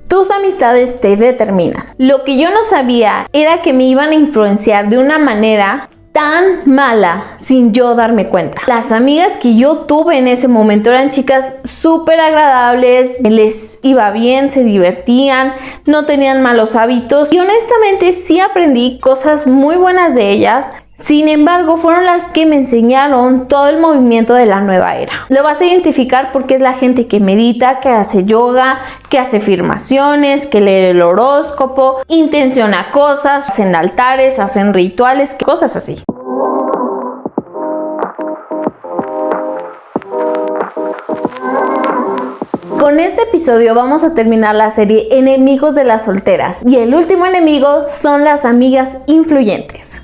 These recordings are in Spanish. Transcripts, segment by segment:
Tus amistades te determinan. Lo que yo no sabía era que me iban a influenciar de una manera tan mala sin yo darme cuenta. Las amigas que yo tuve en ese momento eran chicas súper agradables, les iba bien, se divertían, no tenían malos hábitos y honestamente sí aprendí cosas muy buenas de ellas. Sin embargo, fueron las que me enseñaron todo el movimiento de la nueva era. Lo vas a identificar porque es la gente que medita, que hace yoga, que hace afirmaciones, que lee el horóscopo, intenciona cosas, hacen altares, hacen rituales, cosas así. Con este episodio vamos a terminar la serie Enemigos de las solteras y el último enemigo son las amigas influyentes.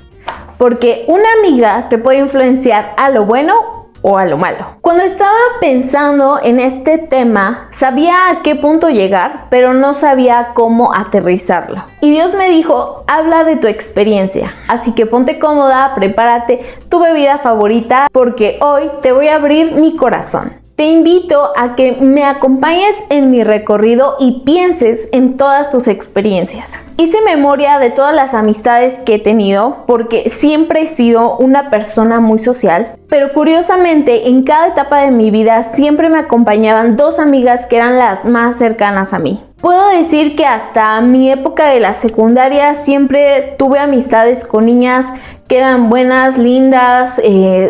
Porque una amiga te puede influenciar a lo bueno o a lo malo. Cuando estaba pensando en este tema, sabía a qué punto llegar, pero no sabía cómo aterrizarlo. Y Dios me dijo, habla de tu experiencia. Así que ponte cómoda, prepárate tu bebida favorita, porque hoy te voy a abrir mi corazón. Te invito a que me acompañes en mi recorrido y pienses en todas tus experiencias. Hice memoria de todas las amistades que he tenido porque siempre he sido una persona muy social, pero curiosamente en cada etapa de mi vida siempre me acompañaban dos amigas que eran las más cercanas a mí. Puedo decir que hasta mi época de la secundaria siempre tuve amistades con niñas que eran buenas, lindas,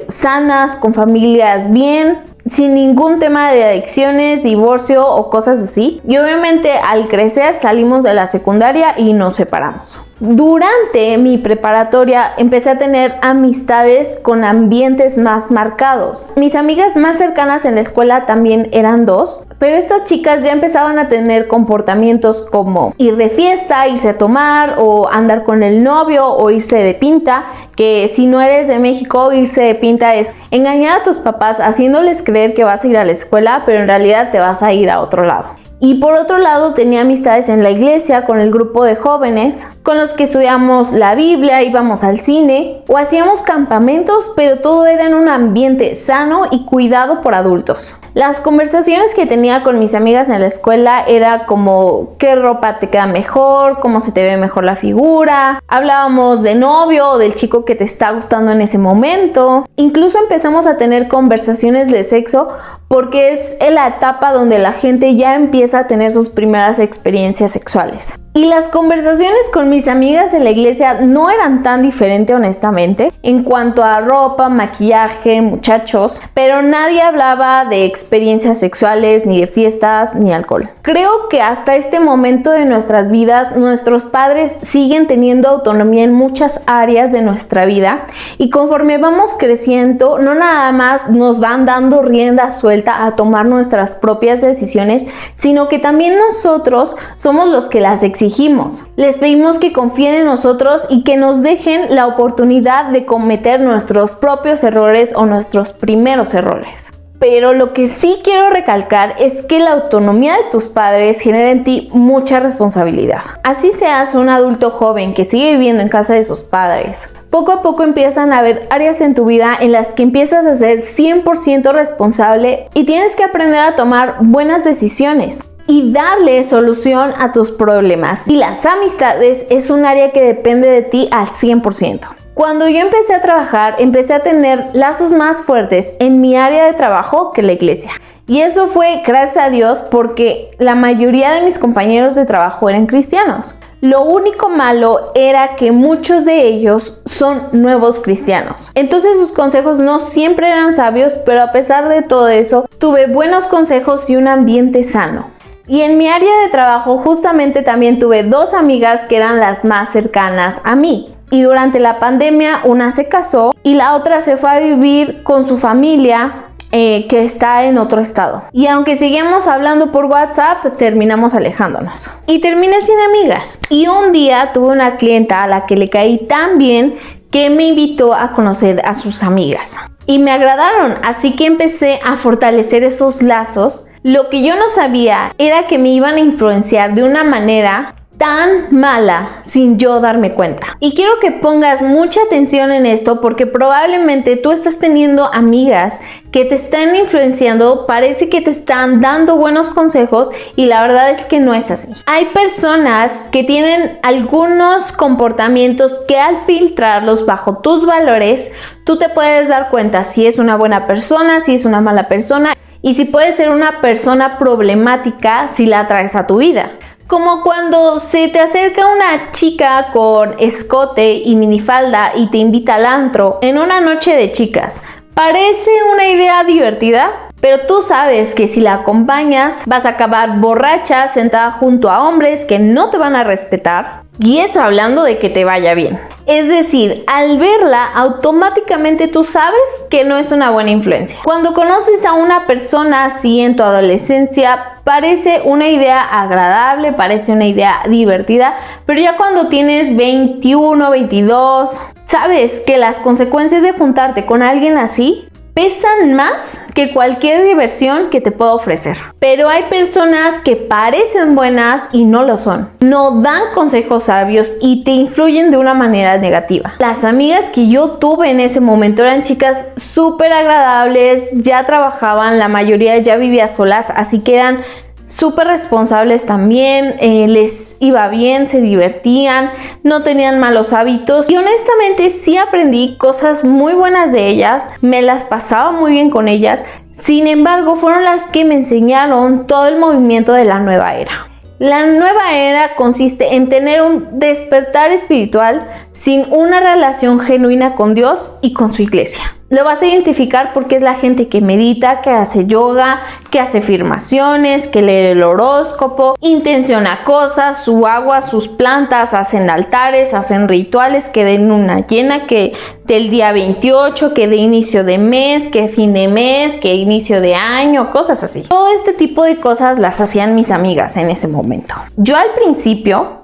sanas, con familias bien, sin ningún tema de adicciones, divorcio o cosas así. Y obviamente al crecer salimos de la secundaria y nos separamos. Durante mi preparatoria empecé a tener amistades con ambientes más marcados. Mis amigas más cercanas en la escuela también eran dos, pero estas chicas ya empezaban a tener comportamientos como ir de fiesta, irse a tomar o andar con el novio o irse de pinta, que si no eres de México, irse de pinta es engañar a tus papás haciéndoles creer que vas a ir a la escuela, pero en realidad te vas a ir a otro lado. Y por otro lado tenía amistades en la iglesia con el grupo de jóvenes con los que estudiamos la Biblia, íbamos al cine o hacíamos campamentos, pero todo era en un ambiente sano y cuidado por adultos. Las conversaciones que tenía con mis amigas en la escuela era como qué ropa te queda mejor, cómo se te ve mejor la figura. Hablábamos de novio o del chico que te está gustando en ese momento. Incluso empezamos a tener conversaciones de sexo porque es en la etapa donde la gente ya empieza a tener sus primeras experiencias sexuales. Y las conversaciones con mis amigas en la iglesia no eran tan diferentes, honestamente, en cuanto a ropa, maquillaje, muchachos, pero nadie hablaba de experiencias sexuales, ni de fiestas, ni alcohol. Creo que hasta este momento de nuestras vidas, nuestros padres siguen teniendo autonomía en muchas áreas de nuestra vida y conforme vamos creciendo, no nada más nos van dando rienda suelta a tomar nuestras propias decisiones, sino que también nosotros somos los que las exigimos. Les pedimos que confíen en nosotros y que nos dejen la oportunidad de cometer nuestros propios errores o nuestros primeros errores. Pero lo que sí quiero recalcar es que la autonomía de tus padres genera en ti mucha responsabilidad. Así seas un adulto joven que sigue viviendo en casa de sus padres, poco a poco empiezan a haber áreas en tu vida en las que empiezas a ser 100% responsable y tienes que aprender a tomar buenas decisiones y darle solución a tus problemas. Y las amistades es un área que depende de ti al 100%. Cuando yo empecé a trabajar, empecé a tener lazos más fuertes en mi área de trabajo que la iglesia. Y eso fue gracias a Dios porque la mayoría de mis compañeros de trabajo eran cristianos. Lo único malo era que muchos de ellos son nuevos cristianos. Entonces sus consejos no siempre eran sabios, pero a pesar de todo eso, tuve buenos consejos y un ambiente sano. Y en mi área de trabajo justamente también tuve dos amigas que eran las más cercanas a mí. Y durante la pandemia una se casó y la otra se fue a vivir con su familia que está en otro estado. Y aunque seguíamos hablando por WhatsApp, terminamos alejándonos. Y terminé sin amigas. Y un día tuve una clienta a la que le caí tan bien que me invitó a conocer a sus amigas. Y me agradaron, así que empecé a fortalecer esos lazos. Lo que yo no sabía era que me iban a influenciar de una manera tan mala sin yo darme cuenta. Y quiero que pongas mucha atención en esto porque probablemente tú estás teniendo amigas que te están influenciando, parece que te están dando buenos consejos y la verdad es que no es así. Hay personas que tienen algunos comportamientos que al filtrarlos bajo tus valores, tú te puedes dar cuenta si es una buena persona, si es una mala persona y si puede ser una persona problemática si la traes a tu vida. Como cuando se te acerca una chica con escote y minifalda y te invita al antro en una noche de chicas. Parece una idea divertida, pero tú sabes que si la acompañas vas a acabar borracha sentada junto a hombres que no te van a respetar. Y eso hablando de que te vaya bien. Es decir, al verla, automáticamente tú sabes que no es una buena influencia. Cuando conoces a una persona así en tu adolescencia, parece una idea agradable, parece una idea divertida, pero ya cuando tienes 21, 22, sabes que las consecuencias de juntarte con alguien así pesan más que cualquier diversión que te pueda ofrecer. Pero hay personas que parecen buenas y no lo son. No dan consejos sabios y te influyen de una manera negativa. Las amigas que yo tuve en ese momento eran chicas súper agradables, ya trabajaban, la mayoría ya vivía solas, así que eran súper responsables también, les iba bien, se divertían, no tenían malos hábitos y honestamente sí aprendí cosas muy buenas de ellas, me las pasaba muy bien con ellas. Sin embargo, fueron las que me enseñaron todo el movimiento de la nueva era. La nueva era consiste en tener un despertar espiritual sin una relación genuina con Dios y con su iglesia. Lo vas a identificar porque es la gente que medita, que hace yoga, que hace afirmaciones, que lee el horóscopo, intenciona cosas, su agua, sus plantas, hacen altares, hacen rituales, que den una llena, que del día 28, que de inicio de mes, que fin de mes, que inicio de año, cosas así. Todo este tipo de cosas las hacían mis amigas en ese momento. Yo al principio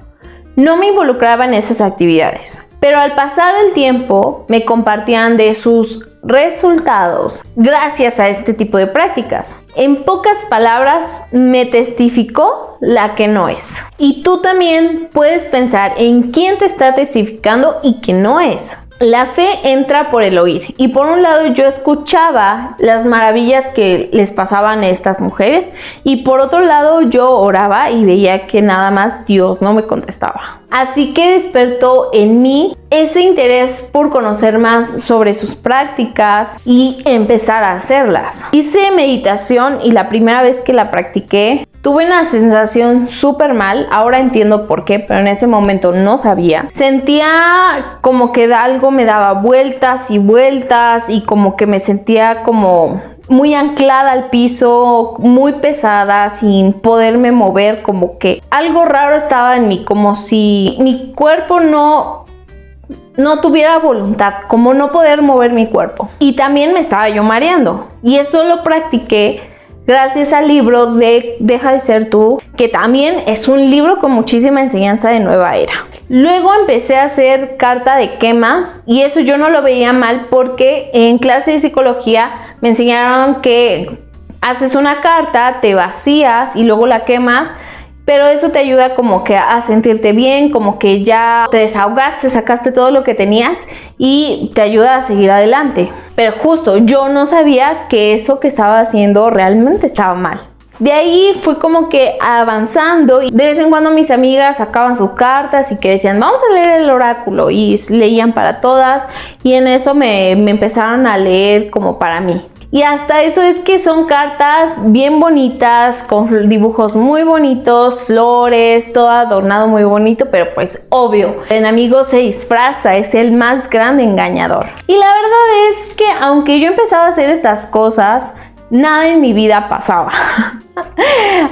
no me involucraba en esas actividades, pero al pasar el tiempo me compartían de sus resultados gracias a este tipo de prácticas. En pocas palabras, me testificó la que no es. Y tú también puedes pensar en quién te está testificando y quién no es. La fe entra por el oír y por un lado yo escuchaba las maravillas que les pasaban a estas mujeres y por otro lado yo oraba y veía que nada más Dios no me contestaba. Así que despertó en mí ese interés por conocer más sobre sus prácticas y empezar a hacerlas. Hice meditación y la primera vez que la practiqué tuve una sensación súper mal, ahora entiendo por qué, pero en ese momento no sabía. Sentía como que algo me daba vueltas y vueltas y como que me sentía como muy anclada al piso, muy pesada, sin poderme mover, como que algo raro estaba en mí, como si mi cuerpo no tuviera voluntad, como no poder mover mi cuerpo. Y también me estaba yo mareando y eso lo practiqué gracias al libro de Deja de ser tú, que también es un libro con muchísima enseñanza de nueva era. Luego empecé a hacer carta de quemas y eso yo no lo veía mal porque en clase de psicología me enseñaron que haces una carta, te vacías y luego la quemas, pero eso te ayuda como que a sentirte bien, como que ya te desahogaste, sacaste todo lo que tenías y te ayuda a seguir adelante. Pero justo yo no sabía que eso que estaba haciendo realmente estaba mal. De ahí fui como que avanzando y de vez en cuando mis amigas sacaban sus cartas y que decían vamos a leer el oráculo y leían para todas y en eso me empezaron a leer como para mí. Y hasta eso es que son cartas bien bonitas, con dibujos muy bonitos, flores, todo adornado muy bonito, pero pues obvio, el enemigo se disfraza, es el más grande engañador. Y la verdad es que aunque yo empezaba a hacer estas cosas, nada en mi vida pasaba.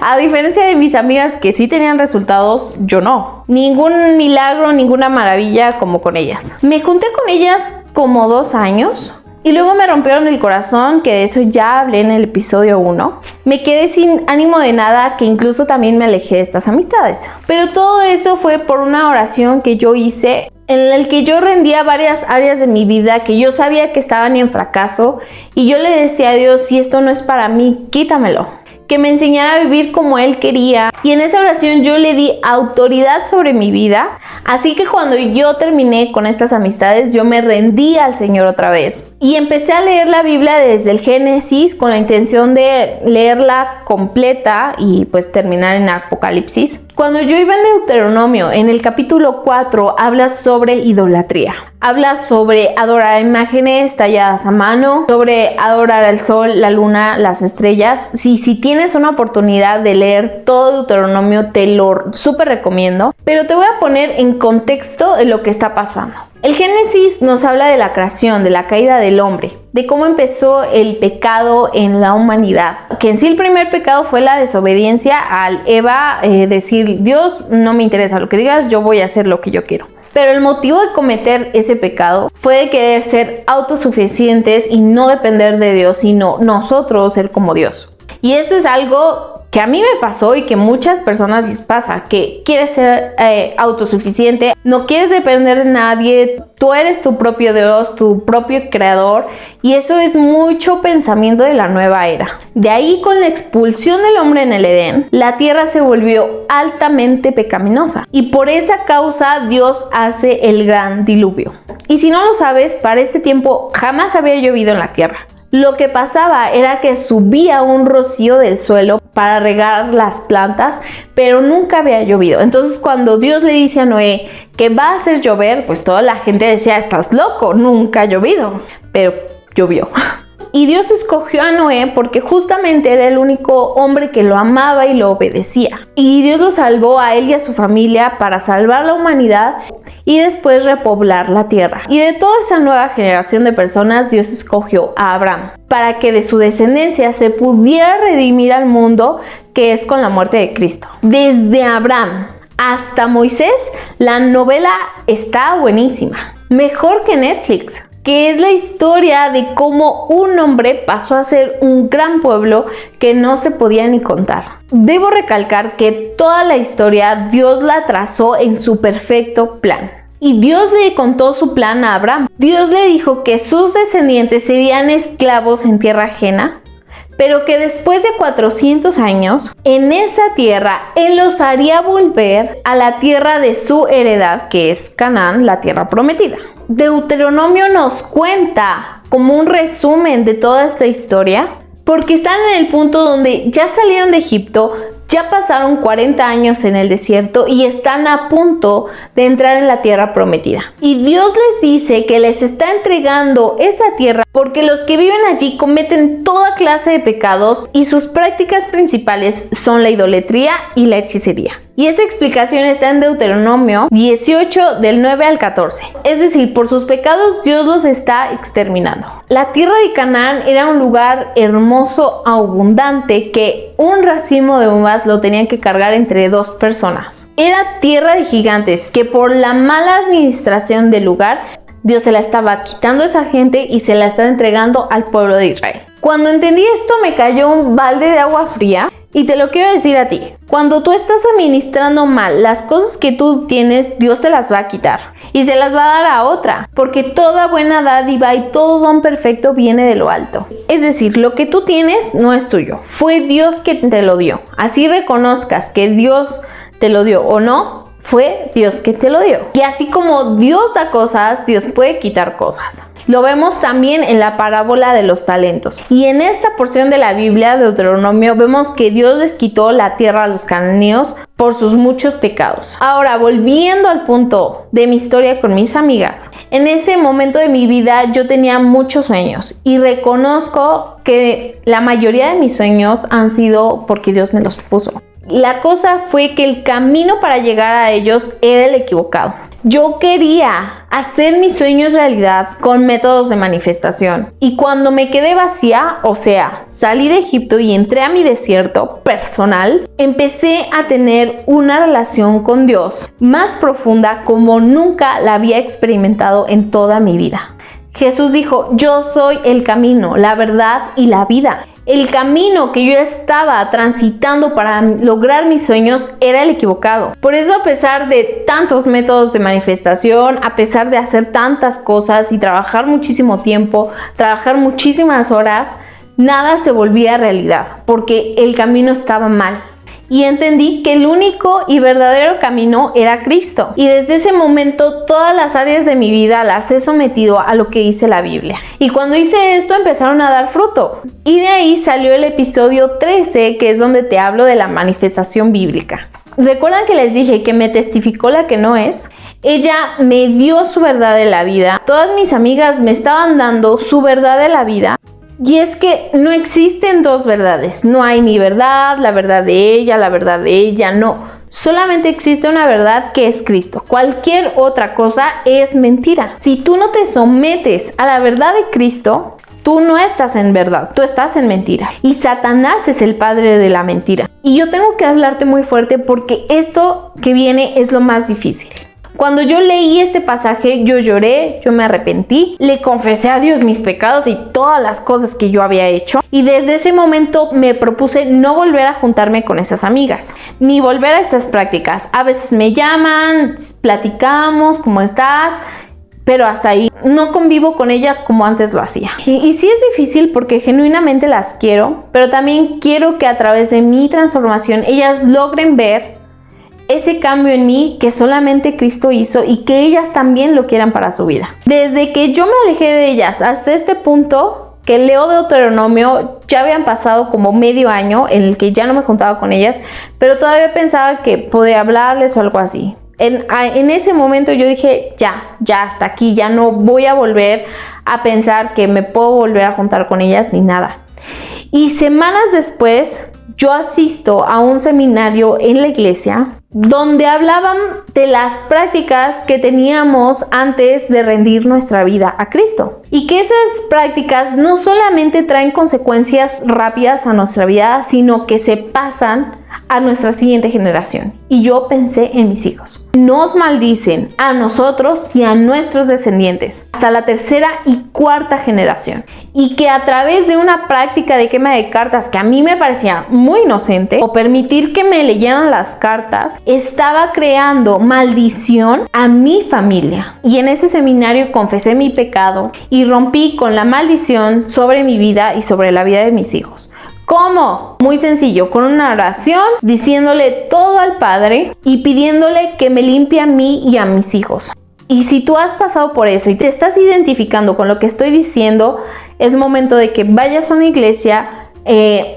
A diferencia de mis amigas que sí tenían resultados, yo no. Ningún milagro, ninguna maravilla como con ellas. Me junté con ellas como 2 años. Y luego me rompieron el corazón, que de eso ya hablé en el episodio 1. Me quedé sin ánimo de nada, que incluso también me alejé de estas amistades. Pero todo eso fue por una oración que yo hice, en el que yo rendía varias áreas de mi vida que yo sabía que estaban en fracaso. Y yo le decía a Dios, si esto no es para mí, quítamelo. que me enseñara a vivir como Él quería. Y en esa oración yo le di autoridad sobre mi vida. Así que cuando yo terminé con estas amistades, yo me rendí al Señor otra vez. Y empecé a leer la Biblia desde el Génesis con la intención de leerla completa y pues terminar en Apocalipsis. Cuando yo iba en Deuteronomio, en el capítulo 4, habla sobre idolatría. Habla sobre adorar imágenes talladas a mano, sobre adorar al sol, la luna, las estrellas. Si tienes una oportunidad de leer todo Deuteronomio, te lo súper recomiendo. Pero te voy a poner en contexto de lo que está pasando. El Génesis nos habla de la creación, de la caída del hombre, de cómo empezó el pecado en la humanidad. Que en sí el primer pecado fue la desobediencia al Eva decir, Dios, no me interesa lo que digas, yo voy a hacer lo que yo quiero. Pero el motivo de cometer ese pecado fue de querer ser autosuficientes y no depender de Dios, sino nosotros ser como Dios. Y esto es algo que a mí me pasó y que muchas personas les pasa, que quieres ser autosuficiente, no quieres depender de nadie, tú eres tu propio Dios, tu propio creador, y eso es mucho pensamiento de la nueva era. De ahí, con la expulsión del hombre en el Edén, la tierra se volvió altamente pecaminosa y por esa causa Dios hace el gran diluvio. Y si no lo sabes, para este tiempo jamás había llovido en la tierra. Lo que pasaba era que subía un rocío del suelo para regar las plantas, pero nunca había llovido. Entonces, cuando Dios le dice a Noé que va a hacer llover, pues toda la gente decía, estás loco, nunca ha llovido. Pero llovió. Y Dios escogió a Noé porque justamente era el único hombre que lo amaba y lo obedecía. Y Dios lo salvó a él y a su familia para salvar la humanidad y después repoblar la tierra. Y de toda esa nueva generación de personas, Dios escogió a Abraham para que de su descendencia se pudiera redimir al mundo, que es con la muerte de Cristo. Desde Abraham hasta Moisés, la novela está buenísima. Mejor que Netflix, que es la historia de cómo un hombre pasó a ser un gran pueblo que no se podía ni contar. Debo recalcar que toda la historia Dios la trazó en su perfecto plan. Y Dios le contó su plan a Abraham. Dios le dijo que sus descendientes serían esclavos en tierra ajena, pero que después de 400 años, en esa tierra, Él los haría volver a la tierra de su heredad, que es Canaán, la tierra prometida. Deuteronomio nos cuenta como un resumen de toda esta historia, porque están en el punto donde ya salieron de Egipto, ya pasaron 40 años en el desierto y están a punto de entrar en la tierra prometida. Y Dios les dice que les está entregando esa tierra porque los que viven allí cometen toda clase de pecados y sus prácticas principales son la idolatría y la hechicería. Y esa explicación está en Deuteronomio 18 del 9 al 14. Es decir, por sus pecados Dios los está exterminando. La tierra de Canaán era un lugar hermoso, abundante, que un racimo de uvas lo tenían que cargar entre 2 personas. Era tierra de gigantes que por la mala administración del lugar, Dios se la estaba quitando a esa gente y se la estaba entregando al pueblo de Israel. Cuando entendí esto me cayó un balde de agua fría. Y te lo quiero decir a ti, cuando tú estás administrando mal las cosas que tú tienes, Dios te las va a quitar y se las va a dar a otra, porque toda buena dádiva y todo don perfecto viene de lo alto. Es decir, lo que tú tienes no es tuyo, fue Dios que te lo dio. Así reconozcas que Dios te lo dio o no, fue Dios que te lo dio. Y así como Dios da cosas, Dios puede quitar cosas. Lo vemos también en la parábola de los talentos. Y en esta porción de la Biblia de Deuteronomio vemos que Dios les quitó la tierra a los cananeos por sus muchos pecados. Ahora, volviendo al punto de mi historia con mis amigas. En ese momento de mi vida yo tenía muchos sueños y reconozco que la mayoría de mis sueños han sido porque Dios me los puso. La cosa fue que el camino para llegar a ellos era el equivocado. Yo quería hacer mis sueños realidad con métodos de manifestación. Y cuando me quedé vacía, o sea, salí de Egipto y entré a mi desierto personal, empecé a tener una relación con Dios más profunda como nunca la había experimentado en toda mi vida. Jesús dijo, yo soy el camino, la verdad y la vida. El camino que yo estaba transitando para lograr mis sueños era el equivocado. Por eso, a pesar de tantos métodos de manifestación, a pesar de hacer tantas cosas y trabajar muchísimo tiempo, trabajar muchísimas horas, nada se volvía realidad, porque el camino estaba mal. Y entendí que el único y verdadero camino era Cristo. Y desde ese momento todas las áreas de mi vida las he sometido a lo que dice la Biblia. Y cuando hice esto empezaron a dar fruto. Y de ahí salió el episodio 13, que es donde te hablo de la manifestación bíblica. ¿Recuerdan que les dije que me testificó la que no es? Ella me dio su verdad de la vida. Todas mis amigas me estaban dando su verdad de la vida. Y es que no existen dos verdades. No hay mi verdad, la verdad de ella, no. Solamente existe una verdad que es Cristo. Cualquier otra cosa es mentira. Si tú no te sometes a la verdad de Cristo, tú no estás en verdad, tú estás en mentira. Y Satanás es el padre de la mentira. Y yo tengo que hablarte muy fuerte porque esto que viene es lo más difícil. Cuando yo leí este pasaje, yo lloré, yo me arrepentí, le confesé a Dios mis pecados y todas las cosas que yo había hecho. Y desde ese momento me propuse no volver a juntarme con esas amigas, ni volver a esas prácticas. A veces me llaman, platicamos, ¿cómo estás? Pero hasta ahí, no convivo con ellas como antes lo hacía. Y sí es difícil porque genuinamente las quiero, pero también quiero que a través de mi transformación ellas logren ver ese cambio en mí que solamente Cristo hizo y que ellas también lo quieran para su vida. Desde que yo me alejé de ellas hasta este punto que leo Deuteronomio, ya habían pasado como medio año en el que ya no me juntaba con ellas, pero todavía pensaba que podía hablarles o algo así. En ese momento yo dije, ya hasta aquí, ya no voy a volver a pensar que me puedo volver a juntar con ellas ni nada. Y semanas después, yo asisto a un seminario en la iglesia donde hablaban de las prácticas que teníamos antes de rendir nuestra vida a Cristo. Y que esas prácticas no solamente traen consecuencias rápidas a nuestra vida, sino que se pasan a nuestra siguiente generación. Y yo pensé en mis hijos. Nos maldicen a nosotros y a nuestros descendientes hasta la tercera y cuarta generación. Y que a través de una práctica de quema de cartas que a mí me parecía muy inocente, o permitir que me leyeran las cartas, estaba creando maldición a mi familia. Y en ese seminario confesé mi pecado y rompí con la maldición sobre mi vida y sobre la vida de mis hijos. ¿Cómo? Muy sencillo, con una oración, diciéndole todo al Padre y pidiéndole que me limpie a mí y a mis hijos. Y si tú has pasado por eso y te estás identificando con lo que estoy diciendo, es momento de que vayas a una iglesia,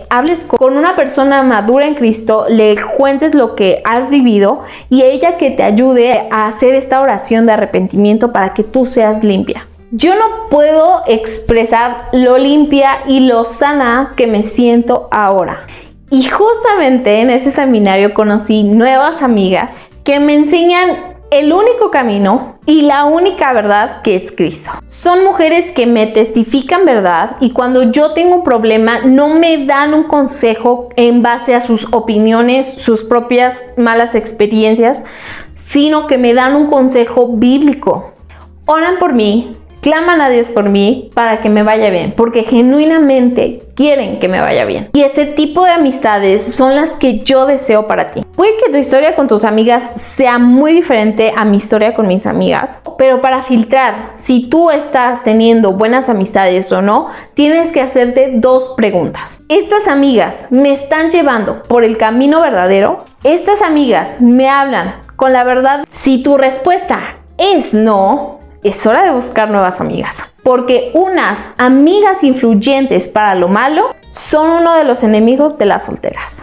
hables con una persona madura en Cristo, le cuentes lo que has vivido y ella que te ayude a hacer esta oración de arrepentimiento para que tú seas limpia. Yo no puedo expresar lo limpia y lo sana que me siento ahora. Y justamente en ese seminario conocí nuevas amigas que me enseñan el único camino y la única verdad que es Cristo. Son mujeres que me testifican verdad y cuando yo tengo un problema no me dan un consejo en base a sus opiniones, sus propias malas experiencias, sino que me dan un consejo bíblico. Oran por mí, claman a Dios por mí para que me vaya bien, porque genuinamente quieren que me vaya bien. Y ese tipo de amistades son las que yo deseo para ti. Puede que tu historia con tus amigas sea muy diferente a mi historia con mis amigas, pero para filtrar si tú estás teniendo buenas amistades o no, tienes que hacerte dos preguntas. ¿Estas amigas me están llevando por el camino verdadero? ¿Estas amigas me hablan con la verdad? Si tu respuesta es no, es hora de buscar nuevas amigas, porque unas amigas influyentes para lo malo son uno de los enemigos de las solteras.